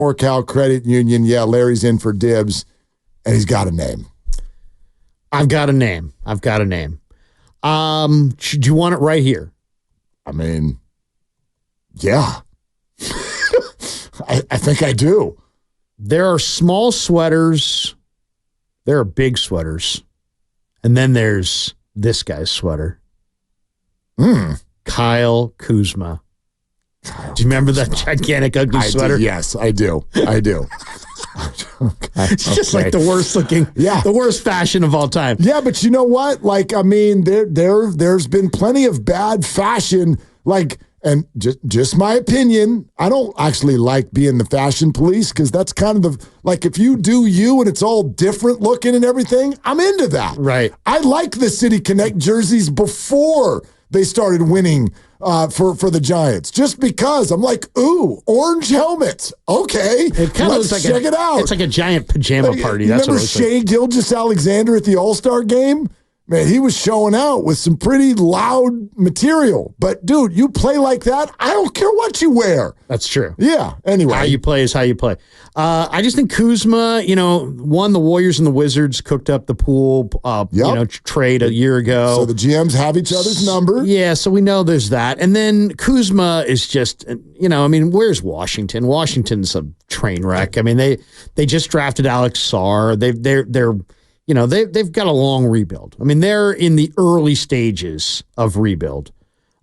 NorCal Credit Union. Yeah, Larry's in for dibs, and he's got a name. I've got a name. Do you want it right here? I mean, yeah. I think I do. There are small sweaters. There are big sweaters. And then there's this guy's sweater. Kyle Kuzma. Do you remember that gigantic ugly sweater? Yes, I do. Okay, it's just like the worst looking, the worst fashion of all time. Yeah, but you know what? Like, I mean, there's been plenty of bad fashion, like, and just my opinion, I don't actually like being the fashion police because that's kind of like if you do you and it's all different looking and everything, I'm into that. Right. I like the City Connect jerseys before they started winning for the Giants, just because I'm like, ooh, orange helmets. Okay, it kind of looks like check it out. It's like a giant pajama party. That's remember what Shea Gilgeous-Alexander at the All-Star game? Man, he was showing out with some pretty loud material. But, dude, you play like that, I don't care what you wear. That's true. Yeah, anyway. How you play is how you play. I just think Kuzma, the Warriors and the Wizards cooked up the pool, trade a year ago. So the GMs have each other's number. Yeah, so we know there's that. And then Kuzma is just, where's Washington? Washington's a train wreck. I mean, they just drafted Alex Sarr. They've got a long rebuild. I mean, they're in the early stages of rebuild.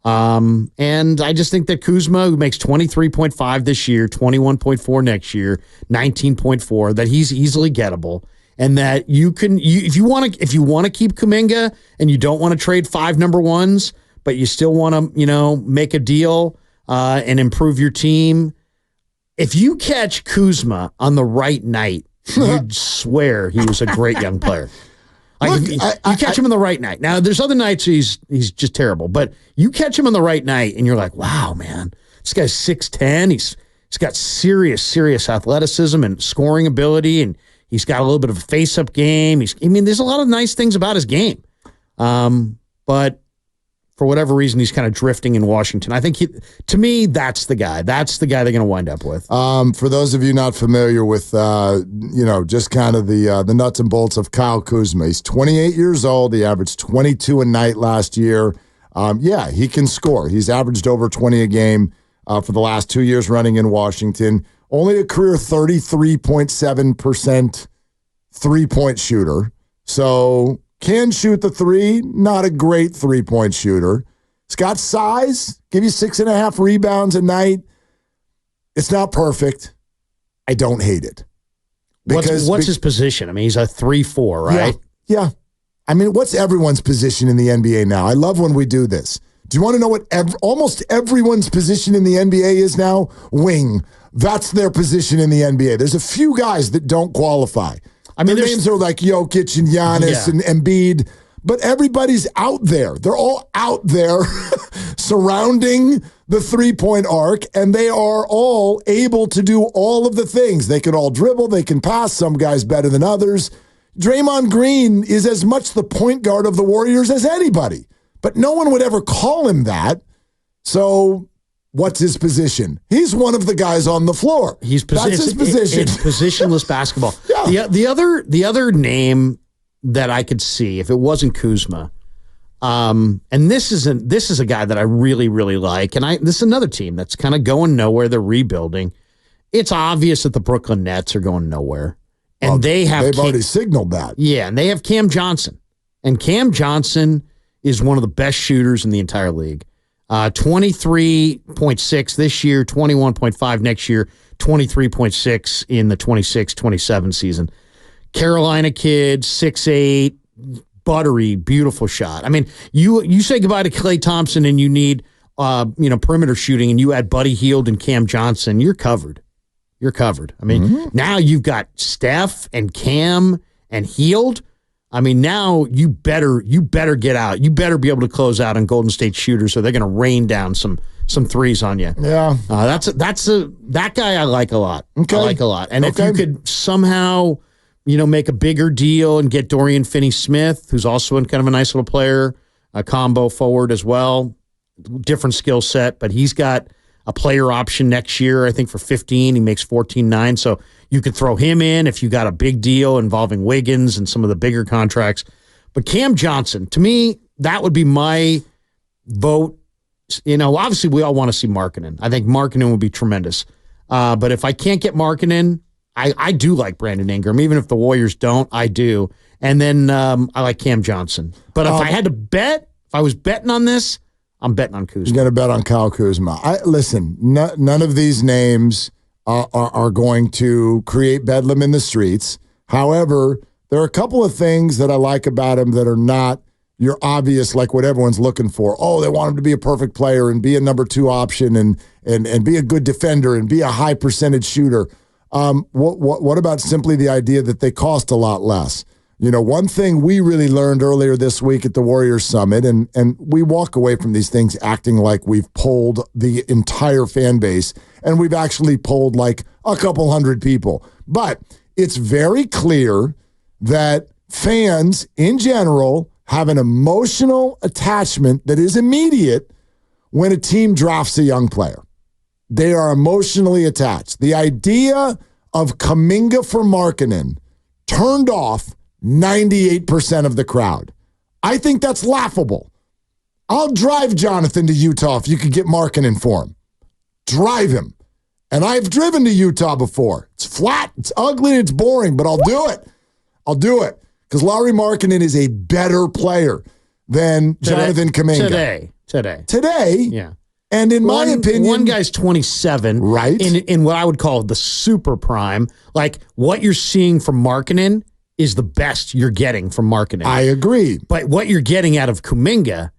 And I just think that Kuzma, who makes 23.5 this year, 21.4 next year, 19.4, that he's easily gettable, and that if you want to keep Kuminga and you don't want to trade 5 number ones, but you still want to make a deal and improve your team. If you catch Kuzma on the right night, you'd swear he was a great young player. Look, you catch him on the right night. Now, there's other nights he's just terrible, but you catch him on the right night, and you're like, wow, man, this guy's 6'10". He's got serious athleticism and scoring ability, and he's got a little bit of a face-up game. There's a lot of nice things about his game. But for whatever reason, he's kind of drifting in Washington. I think, to me, that's the guy. That's the guy they're going to wind up with. For those of you not familiar with, just kind of the nuts and bolts of Kyle Kuzma, he's 28 years old. He averaged 22 a night last year. He can score. He's averaged over 20 a game for the last 2 years running in Washington. Only a career 33.7% three-point shooter. So can shoot the three, not a great three-point shooter. He's got size, give you 6.5 rebounds a night. It's not perfect. I don't hate it. What's his position? I mean, he's a 3-4, right? Yeah. I mean, what's everyone's position in the NBA now? I love when we do this. Do you want to know what almost everyone's position in the NBA is now? Wing. That's their position in the NBA. There's a few guys that don't qualify. I mean, their names are like Jokic and Giannis and Embiid, but everybody's out there. They're all out there surrounding the three-point arc, and they are all able to do all of the things. They can all dribble. They can pass. Some guys better than others. Draymond Green is as much the point guard of the Warriors as anybody, but no one would ever call him that. So what's his position? He's one of the guys on the floor. That's his position. It's positionless basketball. Yeah. The other name that I could see if it wasn't Kuzma, and this is a guy that I really, really like, and this is another team that's kind of going nowhere. They're rebuilding. It's obvious that the Brooklyn Nets are going nowhere, and they've already signaled that. Yeah, and they have Cam Johnson, and Cam Johnson is one of the best shooters in the entire league. 23.6 this year, 21.5 next year, 23.6 in the 26-27 season. Carolina kid, 6'8", buttery, beautiful shot. I mean, you say goodbye to Klay Thompson and you need perimeter shooting, and you add Buddy Hield and Cam Johnson, you're covered. You're covered. I mean, now you've got Steph and Cam and Hield. I mean, now you better get out. You better be able to close out on Golden State shooters, or they're going to rain down some threes on you. Yeah, that guy I like a lot. Okay. I like a lot. And if you could somehow, make a bigger deal and get Dorian Finney-Smith, who's also kind of a nice little player, a combo forward as well, different skill set, but he's got a player option next year, I think for 15. He makes 14.9. So you could throw him in if you got a big deal involving Wiggins and some of the bigger contracts. But Cam Johnson, to me, that would be my vote. Obviously we all want to see Markkanen. I think Markkanen would be tremendous. But if I can't get Markkanen, I do like Brandon Ingram. Even if the Warriors don't, I do. And then I like Cam Johnson. But if I had to bet, if I was betting on this, I'm betting on Kuzma. You're going to bet on Kyle Kuzma. Listen, none of these names are going to create bedlam in the streets. However, there are a couple of things that I like about him that are not your obvious, like what everyone's looking for. Oh, they want him to be a perfect player and be a number 2 option and be a good defender and be a high percentage shooter. What about simply the idea that they cost a lot less? One thing we really learned earlier this week at the Warriors Summit, and we walk away from these things acting like we've polled the entire fan base, and we've actually polled like a couple hundred people. But it's very clear that fans in general have an emotional attachment that is immediate when a team drafts a young player. They are emotionally attached. The idea of Kuminga for Markkanen turned off 98% of the crowd. I think that's laughable. I'll drive Jonathan to Utah if you could get Markkanen for him. Drive him. And I've driven to Utah before. It's flat, it's ugly, and it's boring, but I'll do it. I'll do it. Because Lauri Markkanen is a better player than Jonathan Kuminga. Today? Yeah. And in my opinion, one guy's 27, right? In what I would call the super prime. Like what you're seeing from Markkanen is the best you're getting from Markkanen. I agree. But what you're getting out of Kuminga,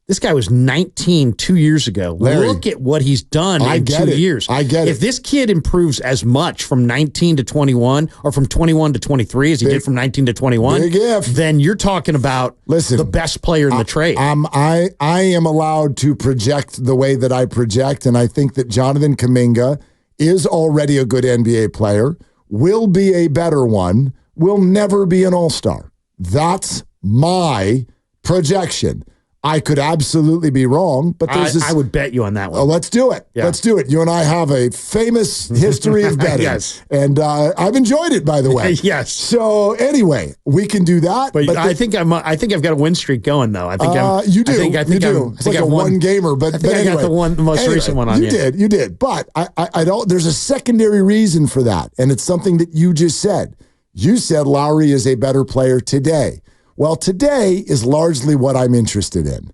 this guy was 19 2 years ago. Larry, look at what he's done in 2 years. I get it. If this kid improves as much from 19 to 21 or from 21 to 23 as he did from 19 to 21, then you're talking about the best player in the trade. I am allowed to project the way that I project, and I think that Jonathan Kuminga is already a good NBA player, will be a better one, will never be an all-star. That's my projection. I could absolutely be wrong, but I would bet you on that one. Oh, let's do it. Yeah. Let's do it. You and I have a famous history of betting. Yes. And I've enjoyed it, by the way. Yes. So anyway, we can do that. But I think I've got a win streak going though. I think you do. I think you do. It's like a one gamer, but I think I got the most recent one on you. You did. But I don't. There's a secondary reason for that, and it's something that you just said. You said Lauri is a better player today. Well, today is largely what I'm interested in.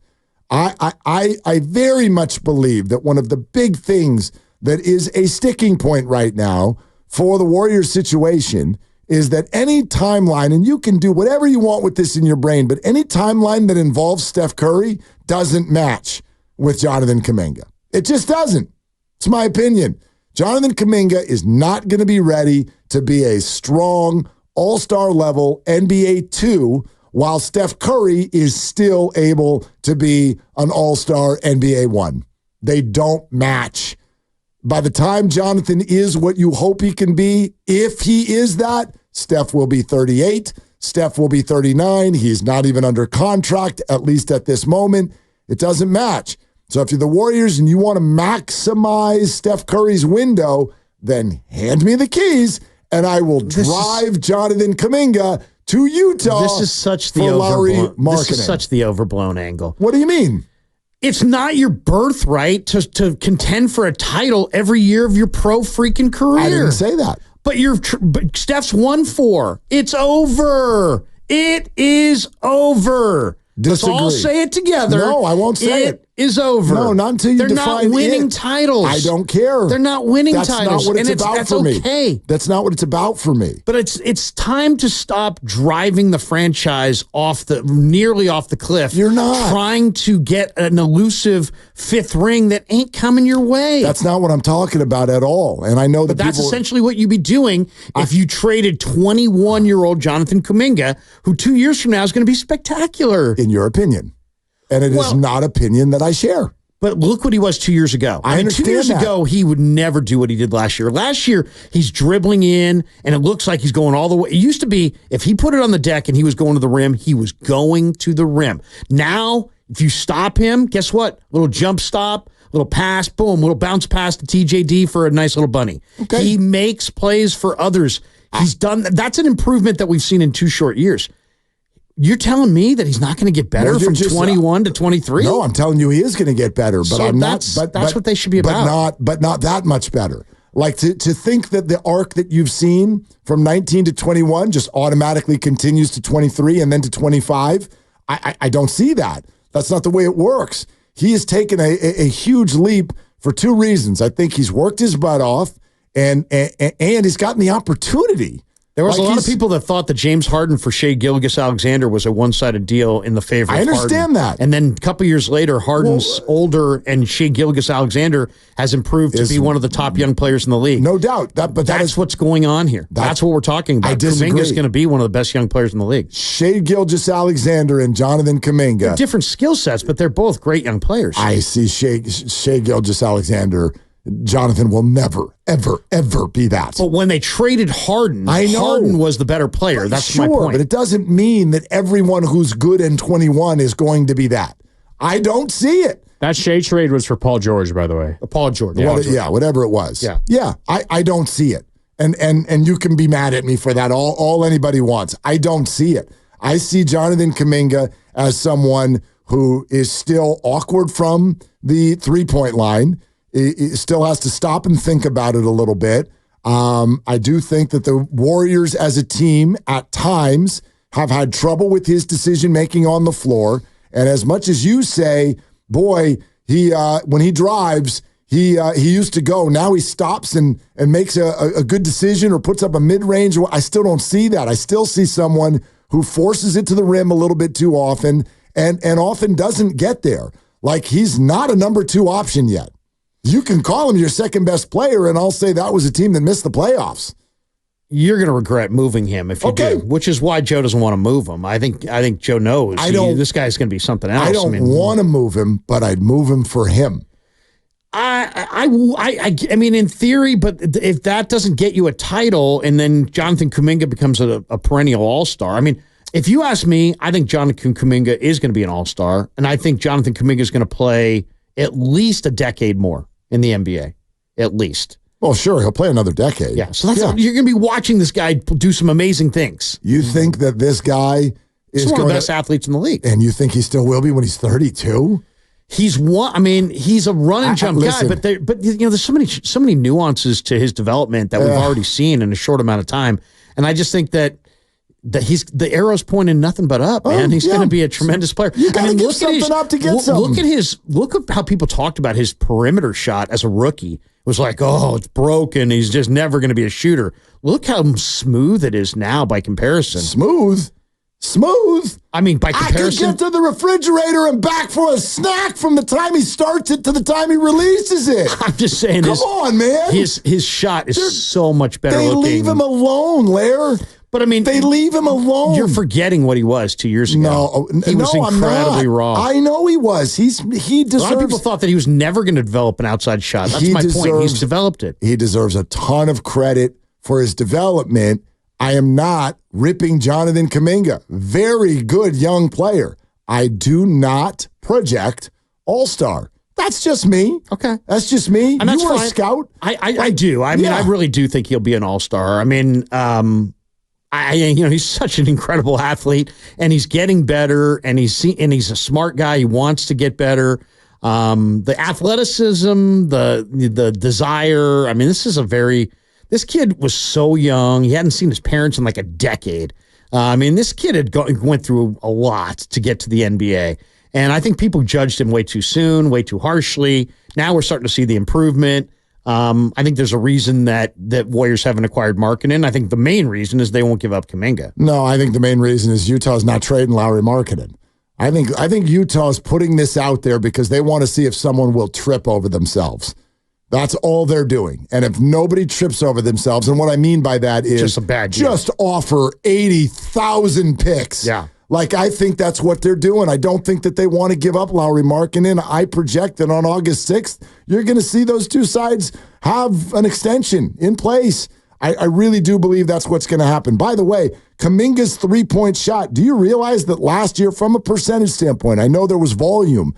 I very much believe that one of the big things that is a sticking point right now for the Warriors situation is that any timeline, and you can do whatever you want with this in your brain, but any timeline that involves Steph Curry doesn't match with Jonathan Kuminga. It just doesn't. It's my opinion. Jonathan Kuminga is not going to be ready to be a strong all-star level NBA 2 while Steph Curry is still able to be an all-star NBA 1. They don't match. By the time Jonathan is what you hope he can be, if he is that, Steph will be 38. Steph will be 39. He's not even under contract, at least at this moment. It doesn't match. So if you're the Warriors and you want to maximize Steph Curry's window, then hand me the keys and I will drive Jonathan Kuminga to Utah. This is such the overblown angle. What do you mean? It's not your birthright to contend for a title every year of your pro freaking career. I didn't say that. But Steph's won 4. It's over. It is over. Disagree. Let's all say it together. No, I won't say it. It is over. No, not until you define it. They're not winning titles. I don't care. They're not winning titles. That's not what it's about for me. Okay. That's not what it's about for me. But it's time to stop driving the franchise nearly off the cliff. You're not. Trying to get an elusive 5th ring that ain't coming your way. That's not what I'm talking about at all. And I know that that's essentially what you'd be doing if you traded 21-year-old Jonathan Kuminga, who 2 years from now is going to be spectacular. In your opinion. And it is not opinion that I share. But look what he was 2 years ago. I understand 2 years ago, he would never do what he did last year. Last year, he's dribbling in, and it looks like he's going all the way. It used to be, if he put it on the deck and he was going to the rim, he was going to the rim. Now, if you stop him, guess what? Little jump stop, little pass, boom, little bounce pass to TJD for a nice little bunny. Okay. He makes plays for others. He's done. That's an improvement that we've seen in 2 short years. You're telling me that he's not going to get better from 21 to 23? No, I'm telling you he is going to get better. But so I'm that's not. That's what they should be about. But not that much better. Like to think that the arc that you've seen from 19 to 21 just automatically continues to 23 and then to 25. I don't see that. That's not the way it works. He has taken a huge leap for 2 reasons. I think he's worked his butt off and he's gotten the opportunity. There was a lot of people that thought that James Harden for Shai Gilgeous-Alexander was a one-sided deal in the favor of Harden. I understand that. And then a couple years later, Harden's older and Shai Gilgeous-Alexander has improved to be one of the top young players in the league. No doubt. That's what's going on here. That's what we're talking about. Kuminga's going to be one of the best young players in the league. Shai Gilgeous-Alexander and Jonathan Kuminga. They're different skill sets, but they're both great young players. I see Shai Gilgeous-Alexander. Jonathan will never, ever, ever be that. But when they traded Harden, Harden was the better player. That's my point. But it doesn't mean that everyone who's good in 21 is going to be that. I don't see it. That Shai trade was for Paul George, by the way. Paul George. Yeah, whatever it was. Yeah. I don't see it. And you can be mad at me for that all anybody wants. I don't see it. I see Jonathan Kuminga as someone who is still awkward from the three-point line. He still has to stop and think about it a little bit. I do think that the Warriors as a team at times have had trouble with his decision-making on the floor. And as much as you say, boy, when he drives, he used to go. Now he stops and makes a good decision or puts up a mid-range. I still don't see that. I still see someone who forces it to the rim a little bit too often and often doesn't get there. Like he's not a number 2 option yet. You can call him your second best player, and I'll say that was a team that missed the playoffs. You're going to regret moving him if you do, which is why Joe doesn't want to move him. I think Joe knows this guy's going to be something else. I don't want to move him, but I'd move him for him. I mean, in theory, but if that doesn't get you a title, and then Jonathan Kuminga becomes a perennial all-star, I mean, if you ask me, I think Jonathan Kuminga is going to be an all-star, and I think Jonathan Kuminga is going to play at least a decade more in the NBA, at least. Well, sure, he'll play another decade. Yeah, so you're going to be watching this guy do some amazing things. You think that this guy is one of the best athletes in the league, and you think he still will be when he's 32? He's one. I mean, he's a run and jump guy, but there's so many nuances to his development that we've already seen in a short amount of time, and I just think that he's the arrow's pointing nothing but up, man. He's going to be a tremendous player. You got to give something up to get something. Look at how people talked about his perimeter shot as a rookie. It was like, oh, it's broken. He's just never going to be a shooter. Look how smooth it is now by comparison. Smooth. I mean, by comparison, I could get to the refrigerator and back for a snack from the time he starts it to the time he releases it. I'm just saying. Come on, man. His shot is so much better looking. They leave him alone, Lair. But I mean, they leave him alone. You're forgetting what he was 2 years ago. He was incredibly raw. I know he was. He deserves. A lot of people thought that he was never going to develop an outside shot. That's my point. He's developed it. He deserves a ton of credit for his development. I am not ripping Jonathan Kuminga. Very good young player. I do not project all-star. That's just me. Okay. That's just me. And you were a scout. I do. I mean, I really do think he'll be an all-star. I mean, he's such an incredible athlete, and he's getting better, and he's a smart guy. He wants to get better. The athleticism, the desire. I mean, this kid was so young. He hadn't seen his parents in like a decade. I mean, this kid went through a lot to get to the NBA, and I think people judged him way too soon, way too harshly. Now we're starting to see the improvement. I think there's a reason that Warriors haven't acquired Markkanen. I think the main reason is they won't give up Kuminga. No, I think the main reason is Utah's not trading Lauri Markkanen. I think Utah's putting this out there because they want to see if someone will trip over themselves. That's all they're doing. And if nobody trips over themselves, and what I mean by that is just a bad deal. Just offer 80,000 picks. Yeah. Like, I think that's what they're doing. I don't think that they want to give up Lauri Markkanen. I project that on August 6th, you're going to see those two sides have an extension in place. I really do believe that's what's going to happen. By the way, Kuminga's three-point shot, do you realize that last year, from a percentage standpoint, I know there was volume,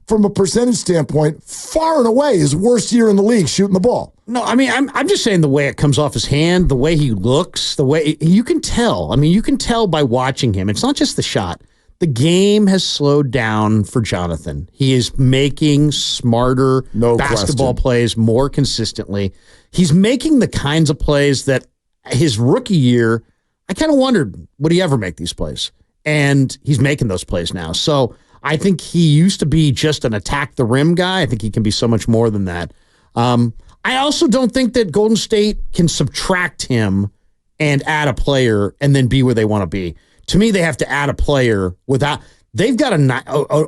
from a percentage standpoint, far and away his worst year in the league shooting the ball. No, I mean, I'm just saying the way it comes off his hand, the way he looks, the way you can tell. I mean, you can tell by watching him. It's not just the shot. The game has slowed down for Jonathan. He is making smarter basketball plays more consistently. He's making the kinds of plays that his rookie year, I kind of wondered, would he ever make these plays? And he's making those plays now. So I think he used to be just an attack the rim guy. I think he can be so much more than that. I also don't think that Golden State can subtract him and add a player and then be where they want to be. To me, they have to add a player without. They've got an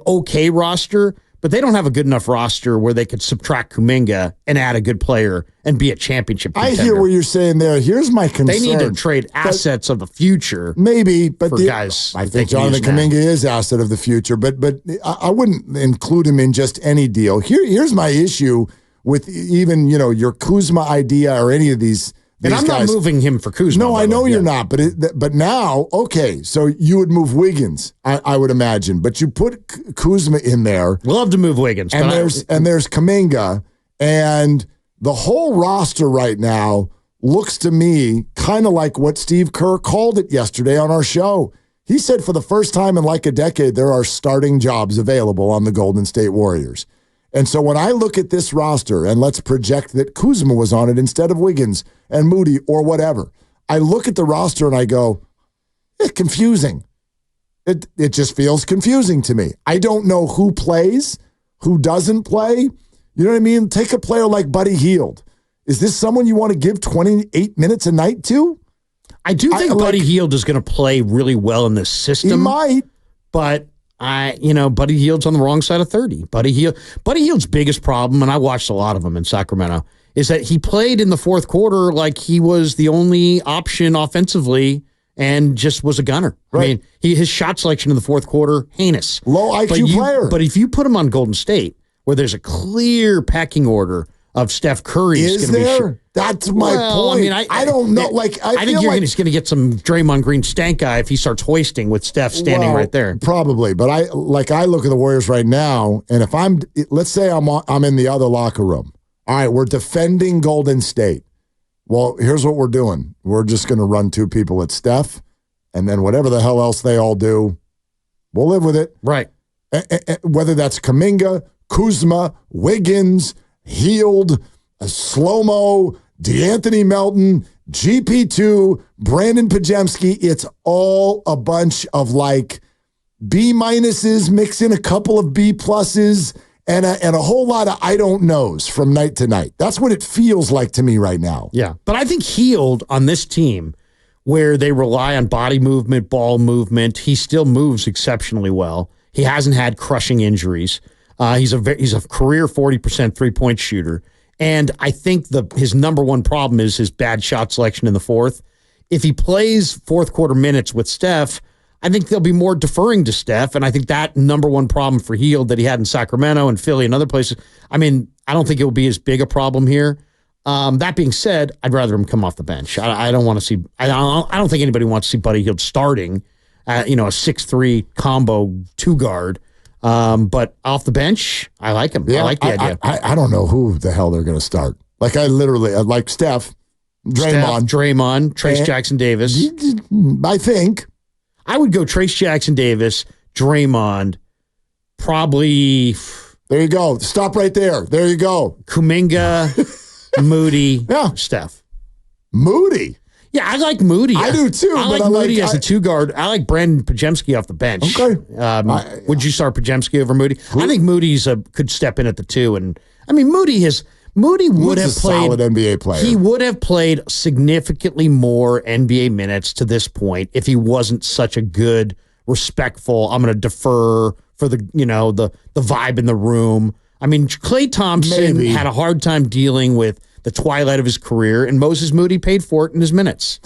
okay roster, but they don't have a good enough roster where they could subtract Kuminga and add a good player and be a championship contender. I hear what you're saying there. Here's my concern. They need to trade assets of the future. Maybe, but for guys. I think Jonathan Kuminga is asset of the future, but I wouldn't include him in just any deal. Here's my issue with even your Kuzma idea or any of these. And I'm guys. not moving him for Kuzma. No, I know you're not. But now, okay, so you would move Wiggins, I would imagine. But you put Kuzma in there. We'll have to move Wiggins. And there's Kuminga. And the whole roster right now looks to me kind of like what Steve Kerr called it yesterday on our show. He said for the first time in like a decade, there are starting jobs available on the Golden State Warriors. And so when I look at this roster, and let's project that Kuzma was on it instead of Wiggins and Moody or whatever, I look at the roster and I go, it's confusing. It just feels confusing to me. I don't know who plays, who doesn't play. You know what I mean? Take a player like Buddy Hield. Is this someone you want to give 28 minutes a night to? I do think Buddy Hield is going to play really well in this system. He might. But Buddy Hield's on the wrong side of 30. Buddy Hield's biggest problem, and I watched a lot of him in Sacramento, is that he played in the fourth quarter like he was the only option offensively and just was a gunner. Right. I mean, his shot selection in the fourth quarter, heinous. Low IQ player. But if you put him on Golden State, where there's a clear pecking order of Steph Curry is there? That's my point. I mean, I don't know. I think you're just going to get some Draymond Green stank guy if he starts hoisting with Steph standing right there. Probably, but I look at the Warriors right now, and if let's say I'm in the other locker room. All right, we're defending Golden State. Well, here's what we're doing. We're just going to run two people at Steph, and then whatever the hell else they all do, we'll live with it. Right. Whether that's Kuminga, Kuzma, Wiggins, Hield, Slow-Mo, DeAnthony Melton, GP2, Brandon Pajemski, it's all a bunch of B minuses, mix in a couple of B pluses, and a whole lot of I don't knows from night to night. That's what it feels like to me right now. Yeah, but I think Hield on this team, where they rely on body movement, ball movement, he still moves exceptionally well. He hasn't had crushing injuries. He's a career 40% 3-point shooter. And I think his number one problem is his bad shot selection in the fourth. If he plays fourth quarter minutes with Steph, I think they'll be more deferring to Steph. And I think that number one problem for Hield that he had in Sacramento and Philly and other places, I mean, I don't think it will be as big a problem here. That being said, I'd rather him come off the bench. I don't want to see, I don't think anybody wants to see Buddy Hield starting a 6'3" combo 2-guard. But off the bench, I like him. Yeah, I like the idea. I don't know who the hell they're going to start. I like Steph, Draymond, Trace Jackson Davis. I think. I would go Trace Jackson Davis, Draymond, probably. There you go. Stop right there. There you go. Kuminga, Moody, Steph. Moody. Yeah, I like Moody. I do too. I like Moody as a 2-guard. I like Brandon Pajemski off the bench. Okay. Would you start Pajemski over Moody? I think Moody's could step in at the 2. And I mean, Moody would have played solid NBA player. He would have played significantly more NBA minutes to this point if he wasn't such a good, respectful. I'm going to defer for the vibe in the room. I mean, Klay Thompson had a hard time dealing with the twilight of his career, and Moses Moody paid for it in his minutes.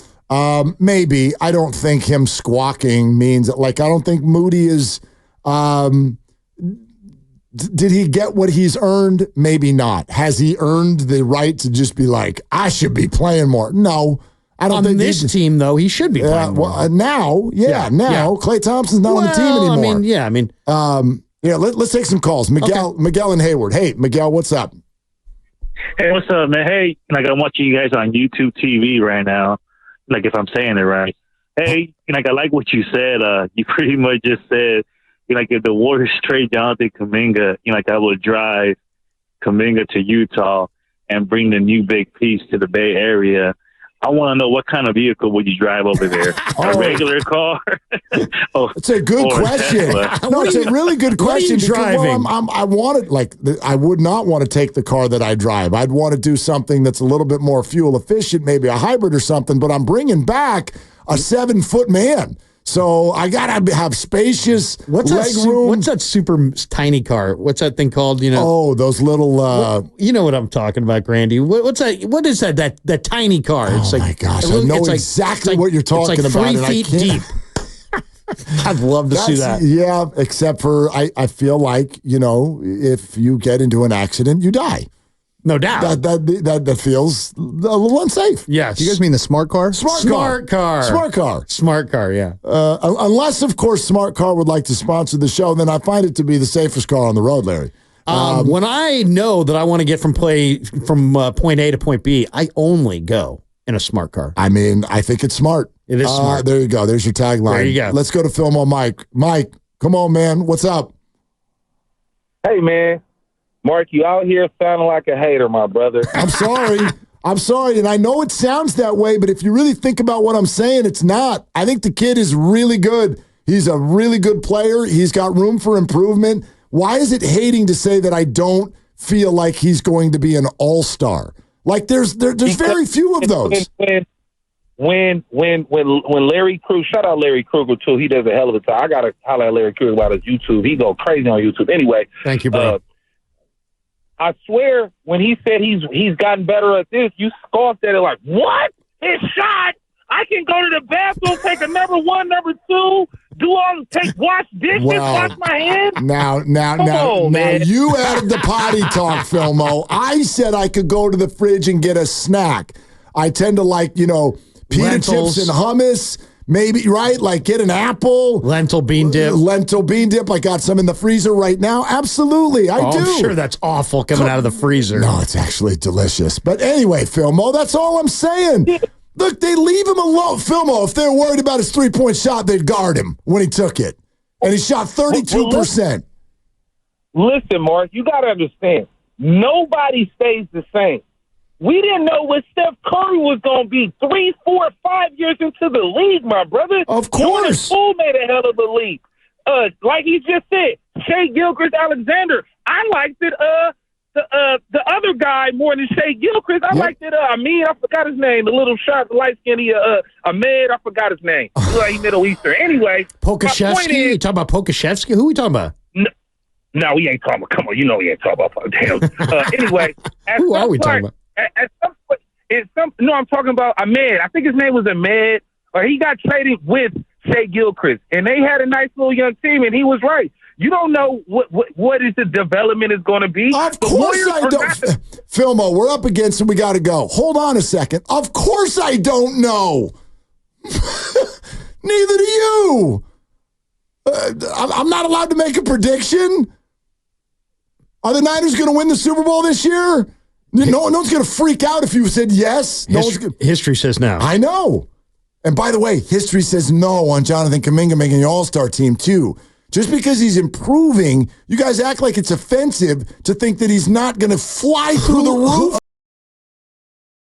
Maybe. I don't think him squawking means, I don't think Moody is, did he get what he's earned? Maybe not. Has he earned the right to just be I should be playing more? No. I don't think on this team, though, he should be playing more. Now, Klay Thompson's not on the team anymore. Yeah, let's take some calls. Miguel and Hayward. Hey, Miguel, what's up? Hey, what's up, man? Hey, like I'm watching you guys on YouTube TV right now. Like if I'm saying it right. Hey, like I like what you said. You pretty much just said, like if the Warriors trade Jonathan Kuminga, like I would drive Kuminga to Utah and bring the new big piece to the Bay Area. I want to know what kind of vehicle would you drive over there? A regular car? It's a good question. No, it's a really good question. What are you driving? I would not want to take the car that I drive. I'd want to do something that's a little bit more fuel efficient, maybe a hybrid or something, but I'm bringing back a 7-foot man. So I got to have spacious leg room. What's that super tiny car? What's that thing called? Oh, those little... you know what I'm talking about, Grandy. What's that? What is that tiny car? It's my gosh, I know exactly what you're talking about. It's like 3 feet deep. I'd love to see that. Yeah, except for I feel like, if you get into an accident, you die. No doubt. That feels a little unsafe. Yes. Do you guys mean the smart car? Smart car, yeah. Unless, of course, Smart Car would like to sponsor the show, then I find it to be the safest car on the road, Larry. When I know that I want to get from point A to point B, I only go in a smart car. I mean, I think it's smart. It is smart. There you go. There's your tagline. There you go. Let's go to Fillmore Mike. Mike, come on, man. What's up? Hey, man. Mark, you out here sounding like a hater, my brother. I'm sorry. And I know it sounds that way, but if you really think about what I'm saying, it's not. I think the kid is really good. He's a really good player. He's got room for improvement. Why is it hating to say that I don't feel like he's going to be an all-star? Like there's very few of those. When Larry Krueger, shout out Larry Krueger too. He does a hell of a time. I gotta holler at Larry Krueger about his YouTube. He go crazy on YouTube. Anyway, thank you, bro. I swear, when he said he's gotten better at this, you scoffed at it like, what? His shot? I can go to the bathroom, take a number 1, number 2, wash dishes, wash my hands. Now, you added the potty talk, Filmo. I said I could go to the fridge and get a snack. I tend to like, pita Lentils. chips and hummus. Maybe, right? Like get an apple. Lentil bean dip. I got some in the freezer right now. Absolutely, I do. I'm sure that's awful coming out of the freezer. No, it's actually delicious. But anyway, Filmo, that's all I'm saying. Look, they leave him alone. Filmo, if they're worried about his 3-point shot, they'd guard him when he took it. And he shot 32%. Listen, Mark, you got to understand. Nobody stays the same. We didn't know what Steph Curry was going to be 3, 4, 5 years into the league, my brother. Of course. Jordan Poole made a hell of a league. Like he just said, Shea Gilgeous-Alexander. I liked it. The other guy more than Shea Gilgeous. I liked it. I forgot his name. The little shot, the light skinny Ahmed. I forgot his name. He's like Middle Eastern. Anyway, Pokashevsky. You talking about Pokashevsky? Who are we talking about? No, we ain't talking about. Come on, you know we ain't talking about. Damn. Anyway, who are we talking about? At some point, I'm talking about Ahmed. I think his name was Ahmed. Or he got traded with Shea Gilgeous, and they had a nice little young team. And he was right. You don't know what is the development is going to be. Of course I don't. Filmo, we're up against it. We got to go. Hold on a second. Of course I don't know. Neither do you. I'm not allowed to make a prediction. Are the Niners going to win the Super Bowl this year? No one's going to freak out if you said yes. History says no. I know. And by the way, history says no on Jonathan Kuminga making the All-Star team too. Just because he's improving, you guys act like it's offensive to think that he's not going to fly through the roof